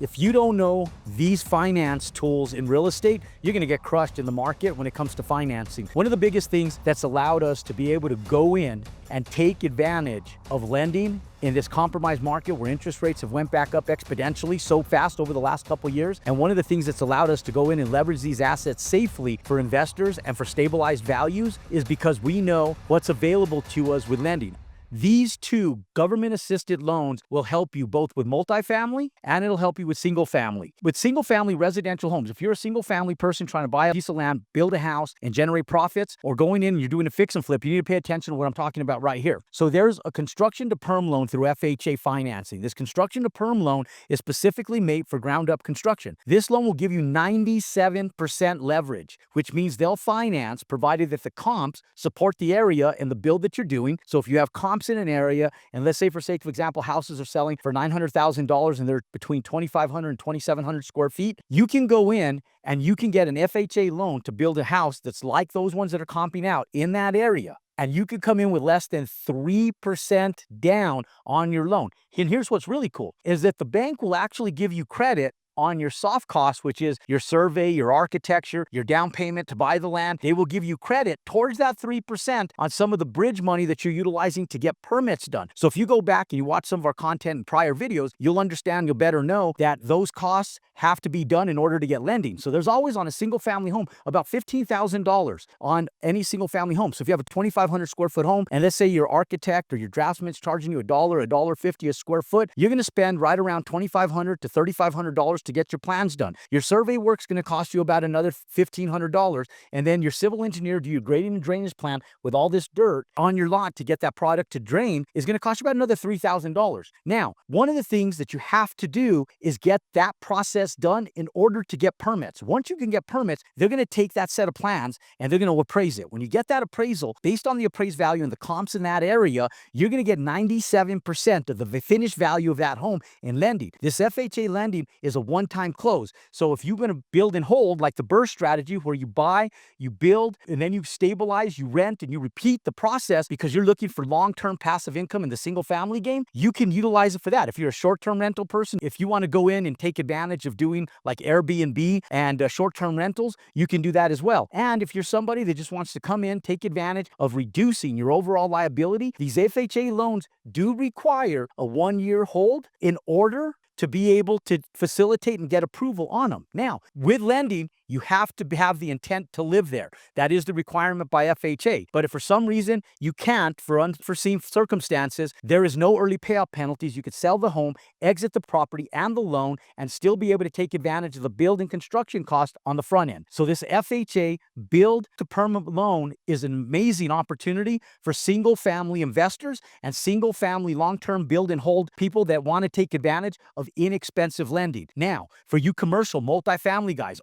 If you don't know these finance tools in real estate, you're gonna get crushed in the market when it comes to financing. One of the biggest things that's allowed us to be able to go in and take advantage of lending in this compromised market where interest rates have went back up exponentially so fast over the last couple of years. And one of the things that's allowed us to go in and leverage these assets safely for investors and for stabilized values is because we know what's available to us with lending. These two government-assisted loans will help you both with multifamily and it'll help you with single family. With single family residential homes, if you're a single family person trying to buy a piece of land, build a house, and generate profits, or going in and you're doing a fix and flip, you need to pay attention to what I'm talking about right here. So there's a construction to perm loan through FHA financing. This construction to perm loan is specifically made for ground-up construction. This loan will give you 97% leverage, which means they'll finance provided that the comps support the area and the build that you're doing. So if you have comps in an area, and let's say for sake of example, houses are selling for $900,000 and they're between 2,500 and 2,700 square feet, you can go in and you can get an FHA loan to build a house that's like those ones that are comping out in that area. And you could come in with less than 3% down on your loan. And here's what's really cool, is that the bank will actually give you credit on your soft costs, which is your survey, your architecture, your down payment to buy the land. They will give you credit towards that 3% on some of the bridge money that you're utilizing to get permits done. So if you go back and you watch some of our content in prior videos, you'll understand, you'll better know that those costs have to be done in order to get lending. So there's always on a single family home about $15,000 on any single family home. So if you have a 2,500 square foot home, and let's say your architect or your draftsman's charging you $1.50 a square foot, you're going to spend right around $2,500 to $3,500 to get your plans done. Your survey work's going to cost you about another $1,500, and then your civil engineer do your grading and drainage plan with all this dirt on your lot to get that product to drain is going to cost you about another $3,000. Now, one of the things that you have to do is get that process done in order to get permits. Once you can get permits, they're going to take that set of plans and they're going to appraise it. When you get that appraisal, based on the appraised value and the comps in that area, you're going to get 97% of the finished value of that home in lending. This FHA lending is a one-time close. So if you're going to build and hold like the burst strategy where you buy, you build, and then you stabilize, you rent, and you repeat the process because you're looking for long-term passive income in the single family game, you can utilize it for that. If you're a short-term rental person, if you want to go in and take advantage of doing like Airbnb and short-term rentals, you can do that as well. And if you're somebody that just wants to come in, take advantage of reducing your overall liability, these FHA loans do require a 1-year hold in order to be able to facilitate and get approval on them. Now, with lending, you have to have the intent to live there. That is the requirement by FHA. But if for some reason you can't, for unforeseen circumstances, there is no early payoff penalties. You could sell the home, exit the property and the loan, and still be able to take advantage of the build and construction cost on the front end. So this FHA build to permanent loan is an amazing opportunity for single family investors and single family long-term build and hold people that want to take advantage of inexpensive lending. Now, for you commercial multifamily guys,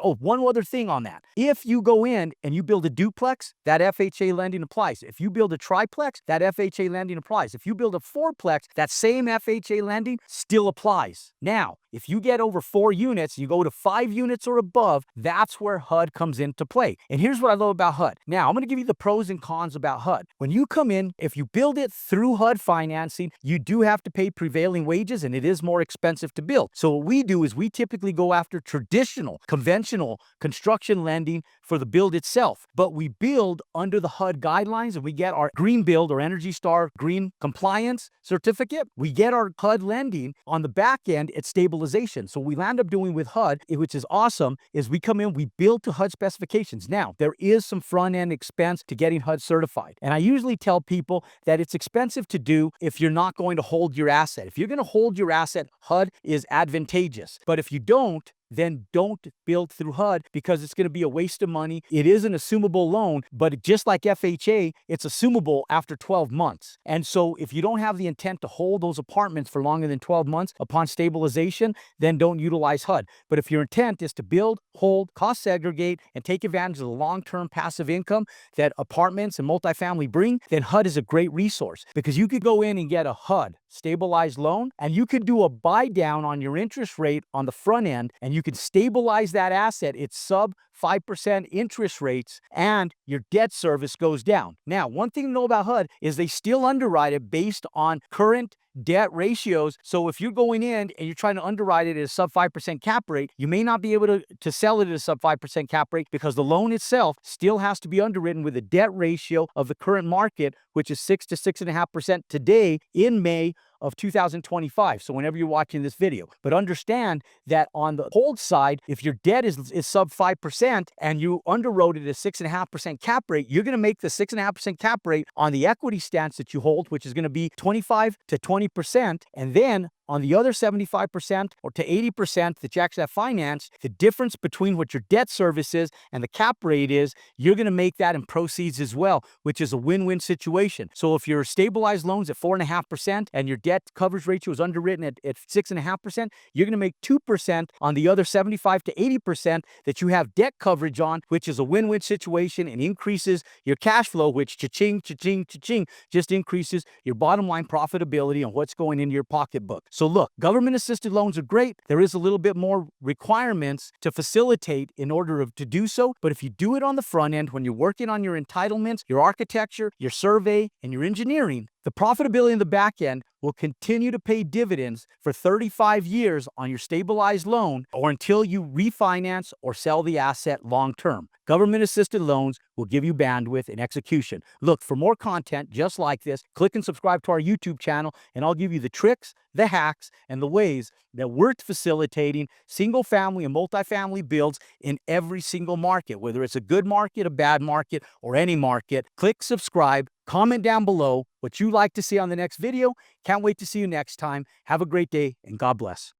one other thing on that. If you go in and you build a duplex, that FHA lending applies. If you build a triplex, that FHA lending applies. If you build a fourplex, that same FHA lending still applies. Now, if you get over 4 units, you go to 5 units or above, that's where HUD comes into play. And here's what I love about HUD. Now, I'm going to give you the pros and cons about HUD. When you come in, if you build it through HUD financing, you do have to pay prevailing wages and it is more expensive to build. So what we do is we typically go after traditional, conventional construction lending for the build itself. But we build under the HUD guidelines and we get our Green Build or Energy Star Green Compliance certificate. We get our HUD lending on the back end at stabilization. So we land up doing with HUD, which is awesome, is we come in, we build to HUD specifications. Now, there is some front-end expense to getting HUD certified. And I usually tell people that it's expensive to do if you're not going to hold your asset. If you're going to hold your asset, HUD is advantageous. But if you don't, then don't build through HUD because it's going to be a waste of money. It is an assumable loan, but just like FHA, it's assumable after 12 months. And so if you don't have the intent to hold those apartments for longer than 12 months upon stabilization, then don't utilize HUD. But if your intent is to build, hold, cost segregate, and take advantage of the long-term passive income that apartments and multifamily bring, then HUD is a great resource because you could go in and get a HUD stabilized loan and you could do a buy down on your interest rate on the front end and you can stabilize that asset. It's sub 5% interest rates and your debt service goes down. Now, one thing to know about HUD is they still underwrite it based on current debt ratios. So if you're going in and you're trying to underwrite it at a sub 5% cap rate, you may not be able to sell it at a sub 5% cap rate because the loan itself still has to be underwritten with a debt ratio of the current market, which is 6 to 6.5% today in May of 2025. So whenever you're watching this video, but understand that on the hold side, if your debt is sub 5% and you underwrote it at a 6.5% cap rate, you're going to make the 6.5% cap rate on the equity stance that you hold, which is going to be 25 to 20%. And then on the other 75% or to 80% that you actually have financed, the difference between what your debt service is and the cap rate is, you're going to make that in proceeds as well, which is a win-win situation. So if your stabilized loans at 4.5% and your debt coverage ratio is underwritten at 6.5%, you're going to make 2% on the other 75 to 80% that you have debt coverage on, which is a win-win situation and increases your cash flow, which cha-ching, cha-ching, cha-ching, just increases your bottom line profitability and what's going into your pocketbook. So look, government-assisted loans are great. There is a little bit more requirements to facilitate in order to do so. But if you do it on the front end, when you're working on your entitlements, your architecture, your survey, and your engineering, the profitability in the back end will continue to pay dividends for 35 years on your stabilized loan or until you refinance or sell the asset long term. Government-assisted loans will give you bandwidth and execution. Look, for more content just like this, click and subscribe to our YouTube channel, and I'll give you the tricks, the hacks, and the ways that we're facilitating single-family and multifamily builds in every single market, whether it's a good market, a bad market, or any market. Click subscribe, comment down below what you'd like to see on the next video. Can't wait to see you next time. Have a great day, and God bless.